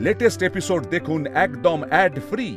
Latest episode দেখুন একদম add free.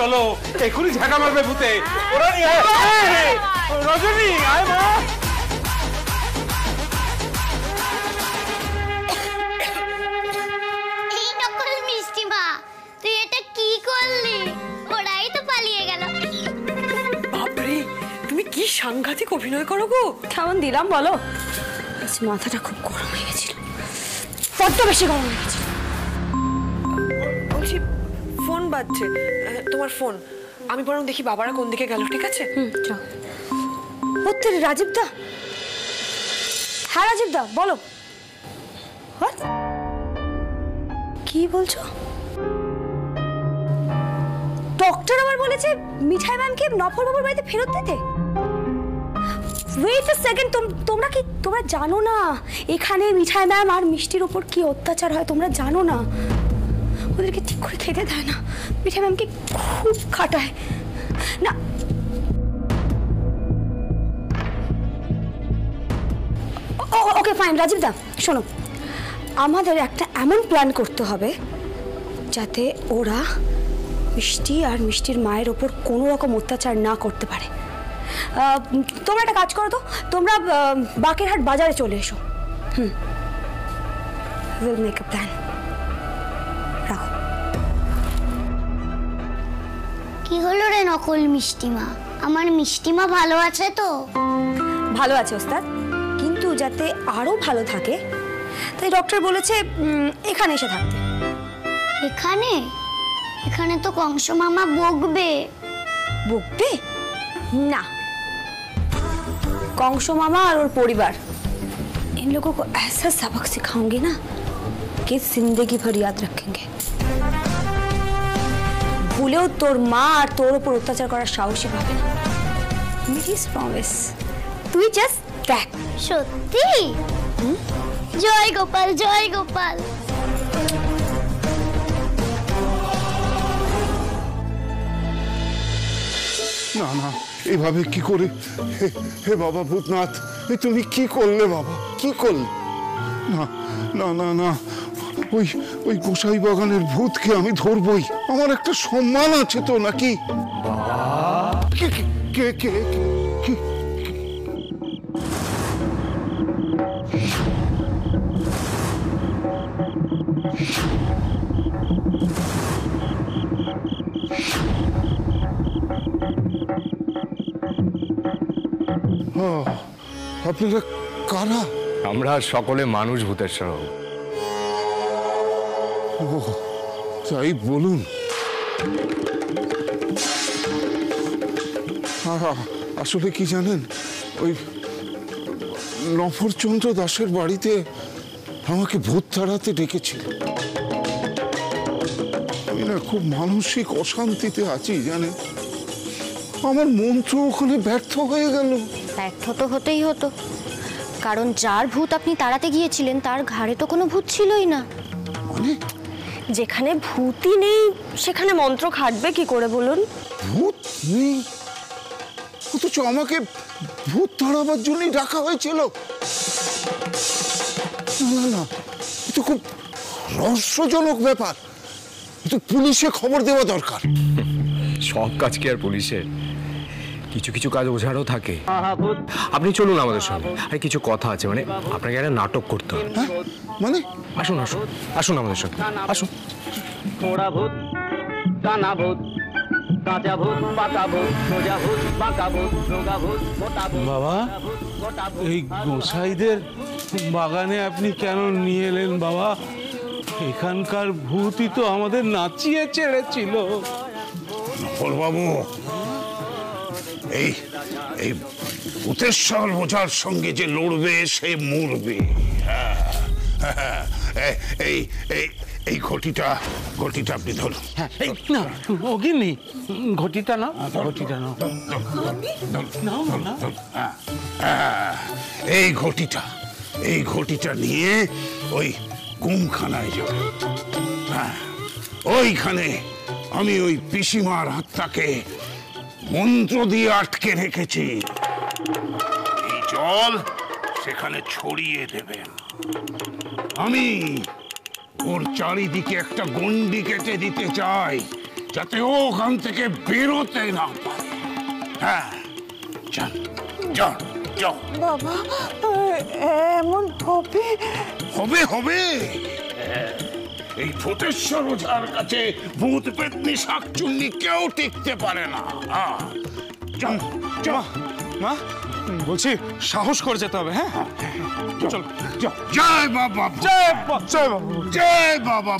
চলো এখনই ঝাঁকা মারবে ভূতে। রজনী আয় মা। এই নকল মিষ্টি মা, তুই এটা কি করলি? ওরাই তো পালিয়ে গেল। বাপরে, তুমি কি সাংঘাতিক অভিনয় করো গো। কেমন দিলাম বলো? মাথাটা খুব গরম হয়ে গেছিল, বড্ড বেশি গরম হয়ে গেছিল। বলছি ফোন বাজছে, তোমার ফোন। আমি বরং দেখি বাবারা কোন দিকে গেল, ঠিক আছে? চল। ওতে রাজীব দা। হ্যাঁ রাজীব দা বলো। কি বলছো? ডক্টর আবার বলেছে মিঠাই ম্যামকে নফর বাবুর বাড়িতে ফেরত দিতে। ওয়েট আ সেকেন্ড, তোমরা জানো না এখানে মিঠাই ম্যাম আর মিষ্টির উপর কি অত্যাচার হয়? তোমরা জানো না? ওদেরকে ঠিক করে খেতে দেয় না, মিঠাই ম্যামকে খুব খাটায় না। ওকে ফাইন রাজীব দা, শোনো, আমাদের একটা এমন প্ল্যান করতে হবে যাতে ওরা মিষ্টি আর মিষ্টির মায়ের ওপর কোনো রকম অত্যাচার না করতে পারে। তোমরা একটা কাজ করো তো, তোমরা বাকেরহাট বাজারে চলে এসো। Will make a plan. রাখো। কি হলো রে নকল মিষ্টিমা? আমার মিষ্টিমা ভালো আছে তো? ভালো আছে ওস্তাদ, কিন্তু যাতে আরো ভালো থাকে তাই ডক্টর বলেছে এখানে এসে থাকতে। এখানে? এখানে তো কংস মামা বকবে। বকবে না, কংস মামা আর ওর পরিবার इन लोगों को ऐसा सबक सिखाऊंगी ना कि जिंदगी भर याद रखेंगे। ভুলেও তোর মা আর তোর উপর অত্যাচার করার সাহসী পাবে না। প্লিজ প্রমিস, তুই জাস্ট দেখ। সত্যি? জয় গোপাল, জয় গোপাল। না না, এভাবে কি করে? হে বাবা ভূতনাথ, তুমি কি করলে বাবা, কি করলে? না না না না, ওই গোসাই বাগানের ভূতকে আমি ধরবই। আমার একটা সম্মান আছে তো নাকি? কে কে কে কে? আপনারা কারা? আমরা সকলে মানুষ ভূতেশ্বর। ও তাই বলুন। আসলে কি জানেন, ওই নফরচন্দ্র দাসের বাড়িতে আমাকে ভূত তাড়াতে ডেকেছিল। আমি না খুব মানসিক অশান্তিতে আছি জানেন। আমার মন্ত্র ওখানে ব্যর্থ হয়ে গেল। ব্যর্থ তো হতেই হতো, কারণ যার ভূত আপনি তাড়াতে গিয়েছিলেন তার ঘাড়ে তো কোনো ভূত ছিলই না। মানে যেখানে ভূতই নেই সেখানে মন্ত্র খাটবে কি করে বলুন? ভূত নেই, অথচ আমাকে ভূত তাড়াবার জন্যই ডাকা হয়েছিল। না না, এ তো খুব রহস্যজনক ব্যাপার। এ তো পুলিশে খবর দেওয়া দরকার। সব কাজ কি আর পুলিশের? কিছু কিছু কাজ ওঝারও থাকে। আপনি চলুন আমাদের সঙ্গে, আর কিছু কথা আছে, মানে আপনাকে একটা নাটক করতে হবে। হ্যাঁ মানে? আসুন আসুন আসুন আমাদের সঙ্গে আসুন। পোড়া ভূত, কানা ভূত, কাঁচা ভূত, পাকা ভূত, সোজা ভূত, বাঁকা ভূত, রোগা ভূত, মোটা ভূত। বাবা, এই গোসাইদের বাগানে আপনি কেন নিয়ে এলেন বাবা? এখানকার ভূতই তো আমাদের নাচিয়ে ছেড়েছিল। বাবু, এই এই ভূতেশ্বর ওঝার সঙ্গে যে লড়বে সে মরবে। এই এই এই ঘটিটা আপনি ধরুন। না অগিনি, ঘটিটা না, ঘটিটা না। এই ঘটিটা নিয়ে ওই গুমখানায় যাবে। ওইখানে আমি ওই পিসিমার আত্মাকে মন্ত্র দিয়ে আটকে রেখেছি। এই জল সেখানে ছড়িয়ে দেবেন। আমি ওর চারিদিকে একটা গন্ডি কেটে দিতে চাই, যাতে ও ওখান থেকে বেরোতে না পারে। হ্যাঁ, চল চল চল। বাবা, এমন হবে? হবে। এই ভূতেশ্বর ওঝার কাছে ভূত পেতনি শাকচুন্নি কেউ টিকতে পারে না। চল চল। মা বলছি, সাহস করে যেতে হবে। হ্যাঁ চল। জয় বাবা, জয় বাবা, জয় বাবা,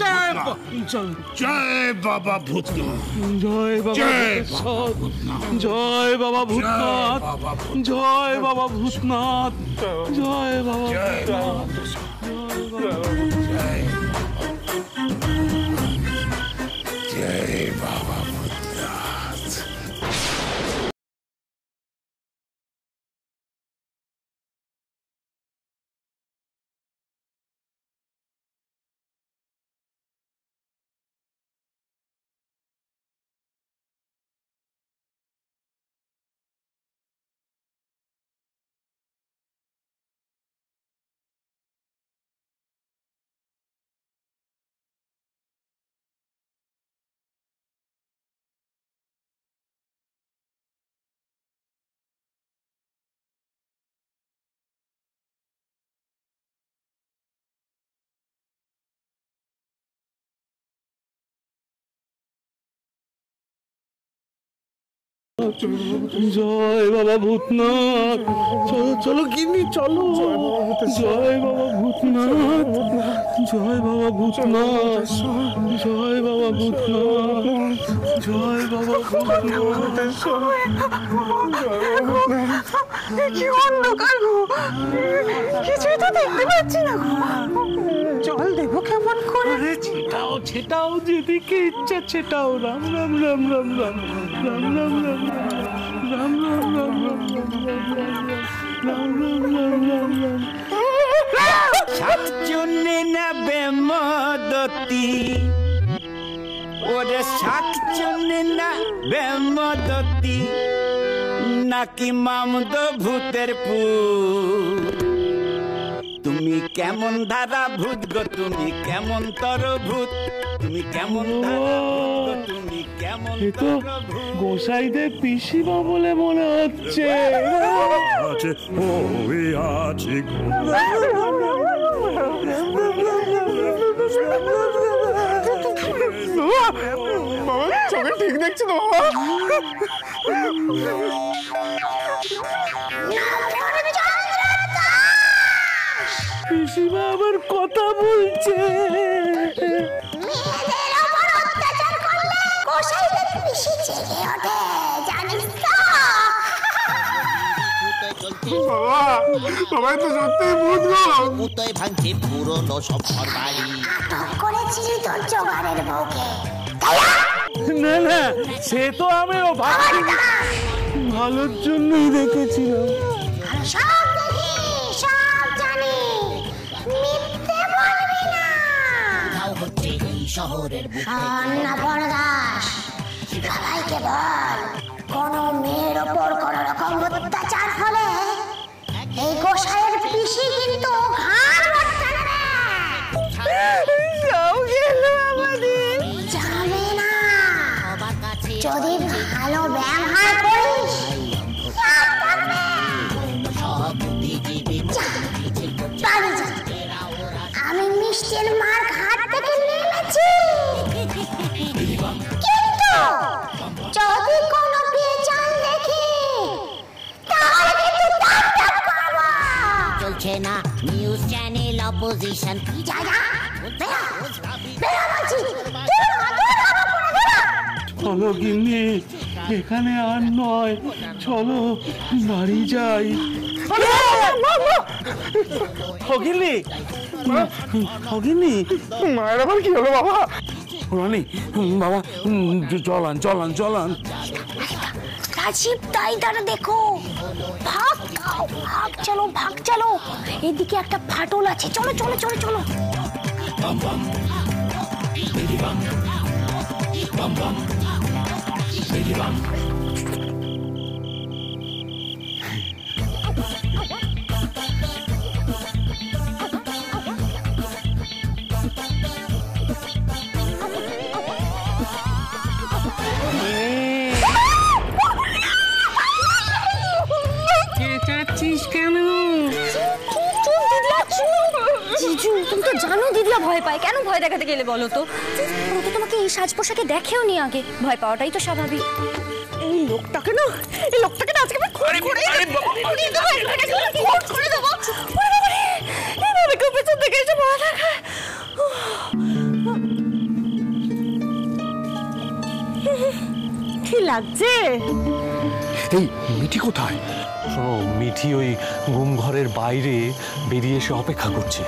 জয় বাবা ভূতনাথ, জয় বাবা, জয় বাবা ভূতনাথ, জয় বাবা ভূতনাথ, জয় বাবা ভূতনাথ, জয় বাবা। জয় বাবা ভূতনাথ, চলো গিন্নি চলো। জয় বাবা ভূতনাথ, জয় বাবা ভূতনাথ, জয় বাবা ভূতনাথ, জয় বাবা ভূতনাথ। কি অন্ধকার গো, কিছুই তো দেখতে পাচ্ছি না। জল দেবো কেমন করে? ছেটাও যেদিকে ইচ্ছা ছেটাও। রাম রাম রাম রাম রাম রাম রাম রাম রাম রাম রাম রাম রাম রাম রাম রাম। শাকচুন্নি নেবে মদতি, ওরে শাকচুন্নি নেবে মদতি, নাকি মামদ ভূতের পুত। তুমি কেমন ধারা ভূত গো, তুমি কেমন তর ভূত, তুমি কেমন ধারা ভূত গো, তুমি কেমন তর ভূত। গোসাইদের পিসিমা বলে মনে হচ্ছে। বাবা চোখে ঠিক দেখছি তো বাবা। পিসিমা আবার কথা বলছে। মেয়েদের ওপর অত্যাচার করলে গোসাইদের পিসি জেগে ওঠে, জানিস তো? বাবা তো সত্যি ভূত গো। উতোয় ভাঙছে পুরনো সব ঘরবাড়ি। আটক করেছিলি তোর জোগাড়ের বউকে। না না, সে তো আমিও ভাবছি, ভালোর জন্যই দেখেছিলাম। সব দেখি, সব জানি, মিথ্যে বলবি না। তাও হচ্ছে এই শহরের বুকে। দাস, সবাইকে বল, কোন মেয়ের ওপর কোন রকম অত্যাচার হলে এই গোসাইয়ের পিসি কিন্তু ঘাড় মটকাবে। যাবে না, যদি ভালো ব্যবহার করিস। আমি মিষ্টির মার ঘাট থেকে নেমেছি, কিন্তু যদি কোনো বেচাল দেখি তাহলে কিন্তু টাপ করব। চলছে না নিউজ চ্যানেল অপোজিশন। যা যা, বেরা বলছি। চলো গিন্নি, এখানে আর নয়, চলো বাড়ি যাই। খগিনি, খগিনি, মায়ের আবার কি হলো বাবা? রানী বাবা, চলান চলান চলান। রাজীব তাই দাঁড়া দেখো, ভাগ ভাগ চলো, ভাগ চলো, এদিকে একটা ফাটল আছে, চলো চলো চলো চলো। তুমি তো জানো দিদিয়া ভয় পায়, কেন ভয় দেখাতে গেলে বলো তো? ও তো তোমাকে এই সাজ পোশাকে দেখেও নি আগে, ভয় পাওয়াটাই তো স্বাভাবিক। এই লোকটাকে না আজকে আমি খুন করে দেবো। এভাবে কেউ পেছন থেকে এসে ভয় দেখায়। কি লাগছে? এই মিঠি কোথায়? শোনো, মিঠি ওই ঘুম ঘরের বাইরে বেরিয়ে এসে অপেক্ষা করছে।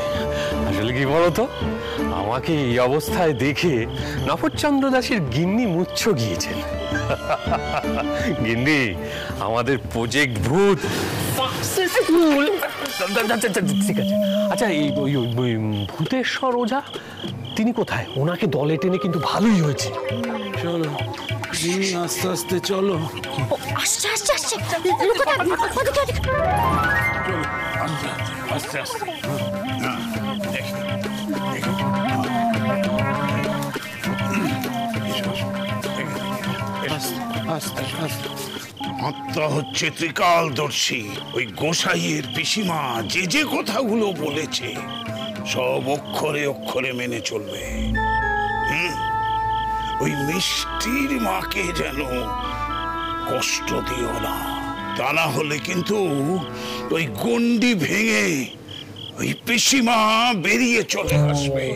আসলে কি বলতো, আমাকে এই অবস্থায় দেখে নফরচন্দ্র দাসের গিন্নি মুচ্ছ গিয়েছেন। গিন্নি, আমাদের প্রজেক্ট ভূত সাকসেসফুল। ঠিক আছে, আচ্ছা এই ওই ভূতেশ্বর ওঝা তিনি কোথায়? ওনাকে দলে টেনে কিন্তু ভালোই হয়েছে। চলো আস্তে আস্তে চলো। আসছে আসছে আসছে, আস্তে আস্তে। আত্মা হচ্ছে ত্রিকালদর্শী। ওই গোসাইয়ের পিসিমা যে যে কথাগুলো বলেছে সব অক্ষরে অক্ষরে মেনে চলবে। ওই মিষ্টির মাকে যেন কষ্ট দিও না, তা না হলে কিন্তু ওই গন্ডি ভেঙে ওই পিসিমা বেরিয়ে চলে আসবে,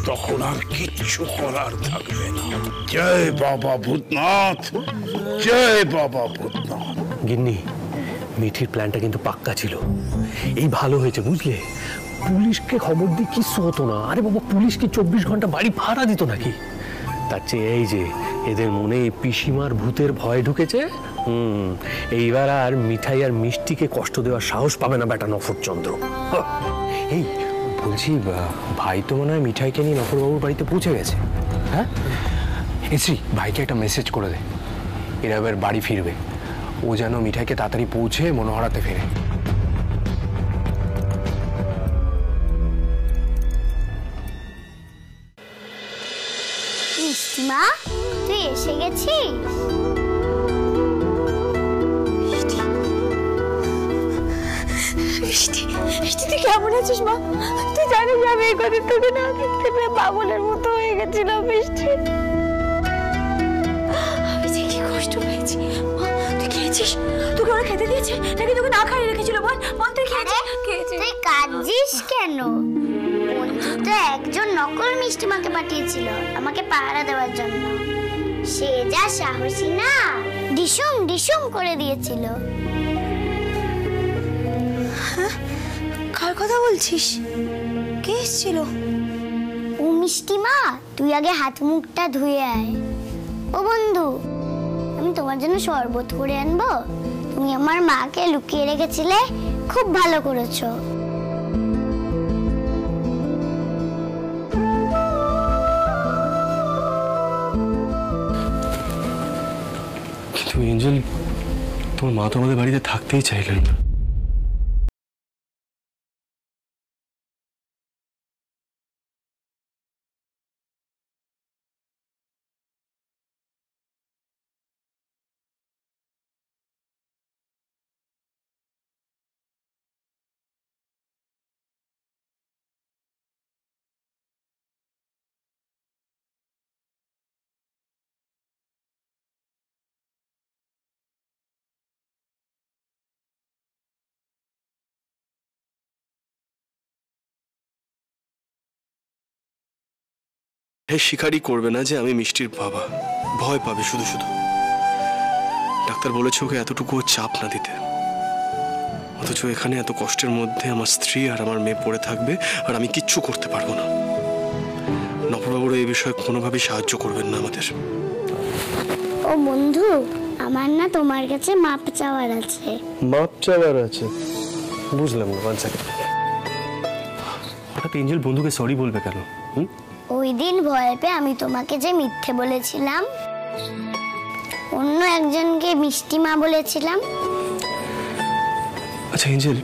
তখন আর কিচ্ছু করার থাকবে না। জয় বাবা ভূতনাথ, জয় বাবা ভূতনাথ। গিন্নি, মিঠির প্ল্যানটা কিন্তু পাক্কা ছিল। এই ভালো হয়েছে বুঝলে, পুলিশকে খবর দিয়ে কিচ্ছু হতো না। আরে বাবা, পুলিশ কি 24 ঘন্টা বাড়ি ভাড়া দিত নাকি? তার চেয়ে এই যে এদের মনে পিসিমার ভূতের ভয় ঢুকেছে, এইবার আর মিঠাই আর মিষ্টিকে কষ্ট দেওয়ার সাহস পাবে না বেটা নফরচন্দ্র। এই বলছি, ভাই তো মনে হয় মিঠাইকে নিয়ে নফরবাবুর বাড়িতে পৌঁছে গেছে। হ্যাঁ, এসি ভাইকে একটা মেসেজ করে দে, এরা এবার বাড়ি ফিরবে। ও যেন মিঠাইকে তাড়াতাড়ি পৌঁছে মনোহরাতে ফেরে। মিষ্টিমা, তুই এসে গেছিস? মিষ্টি, তুই কেমন আছিস মা? তুই জানিস আমি এই কদিন তোকে না দেখতে পেয়ে পাগলের মতো হয়ে গেছিলাম। মিষ্টি, আমি যে কি কষ্ট পেয়েছি। মা, তুই খেয়েছিস? তোকে ওরা খেতে দিয়েছে নাকি তোকে না খাইয়ে রেখেছিল? বল বল, তুই খেয়েছিস? তুই কাঁদছিস কেন? তো একজন নকল মিষ্টিমাকে পাঠিয়েছিল আমাকে পাহারা দেওয়ার জন্য। সে যা সাহসী না, ডিসুম ডিসুম করে দিয়েছিল। কার কথা বলছিস? কে এসেছিল? ও মিষ্টি মা, তুই আগে হাত মুখটা ধুয়ে আয়। ও বন্ধু, আমি তোমার জন্য শরবত করে আনবো। তুমি আমার মাকে লুকিয়ে রেখেছিলে, খুব ভালো করেছো। কিন্তু এঞ্জেল, তোমার মা তো আমাদের বাড়িতে থাকতেই চাইলেন না। স্বীকারই করবে না যে আমি মিষ্টির বাবা। ভয় পাবে শুধু শুধু। ডাক্তার বলেছে ওকে এতটুকু চাপ না দিতে, অথচ এখানে এত কষ্টের মধ্যে আমার স্ত্রী আর আমার মেয়ে পড়ে থাকবে আর আমি কিচ্ছু করতে পারবো না। নববাবুরা এই বিষয়ে কোনোভাবেই সাহায্য করবেন না আমাদের। ও বন্ধু, আমার না তোমার কাছে মাপ চাওয়ার আছে। মাপ চাওয়ার আছে? বুঝলাম না। হঠাৎ এঞ্জেল বন্ধুকে সরি বলবে কেন? ওই দিন ভয় পেয়ে আমি তোমাকে যে মিথ্যে বলেছিলাম, অন্য একজনকে মিষ্টি মা বলেছিলাম। আচ্ছা এঞ্জেল,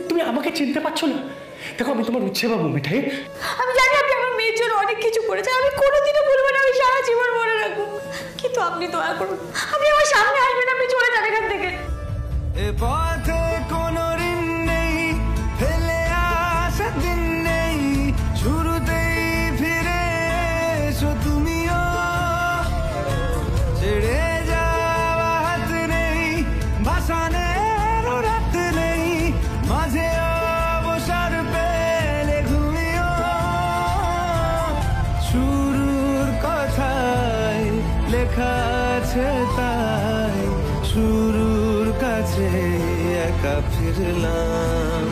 তুমি আমাকে চিনতে পারছো না? দেখো, আমি তোমার উচ্ছে বাবু মিঠাই। আমি জানি আপনি আমার মেয়ের জন্য অনেক কিছু করেছেন, আমি কোনোদিনও বলবো না আমি সারা জীবন মনে রাখবো, কিন্তু আপনি দয়া করুন, আপনি আমার সামনে আসবেন, আপনি চলে যান এখান থেকে। এ পথে কোনো ঋণ নেই, ফেলে আসা দিন নেই, শুরুতেই ফিরে এসো তুমিও, ছেড়ে যাওয়া হাত নেই, ভাসানের রাত নেই, মাঝে অবসর পেলে ঘুমিও, শুরুর কথায় আছে তাই শুরুর কাছে একা ফিরলাম।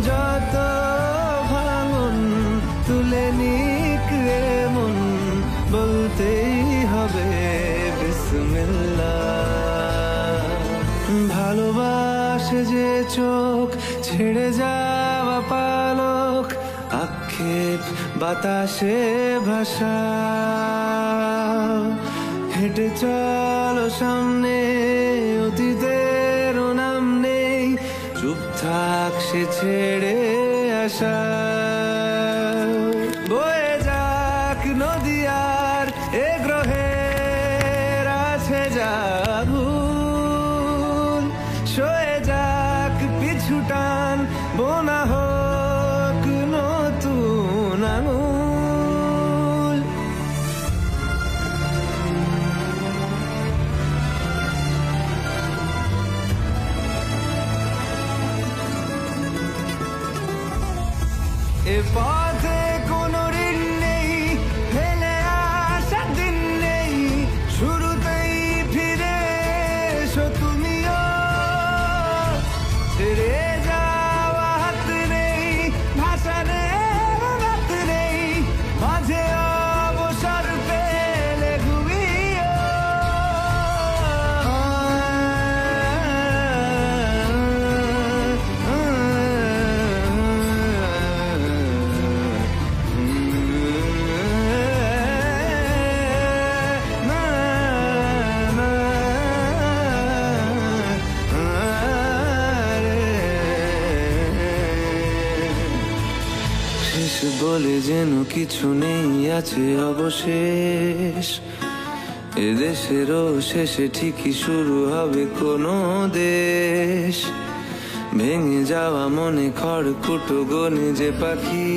যত ভাঙন তুলে নিক রে মন, বলতেই হবে বিসমিল্লাহ। ভালোবাসে যে চোখ ছেড়ে যাওয়া পালক, আক্ষেপ বাতাসে ভাষা। হেঁটে চলো সামনে, অতীতের নাম নেই, চুপ থাক সে ছেড়ে আসা। বয়ে যাক নদী আর এ গ্রহের আছে যা ভুল, সয়ে যাক পিছু টান, বোনা হোক নতুন আঙুল। এ পথে কোনো ঋণ নেই, ফেলে আসার দিন নেই, শুরুতেই ফিরে এসো তুমিও। ছেড়ে যাওয়া হাত নেই, ভাসানের রাত নেই, মাঝে অবসর পেলে ঘুমিও। শেষ বলে যেন কিছু নেই, আছে অবশেষ। এদেশেরও শেষে ঠিকই শুরু হবে কোনো দেশ। ভেঙে যাওয়া মনে খড়কুটো গনে যে পাখি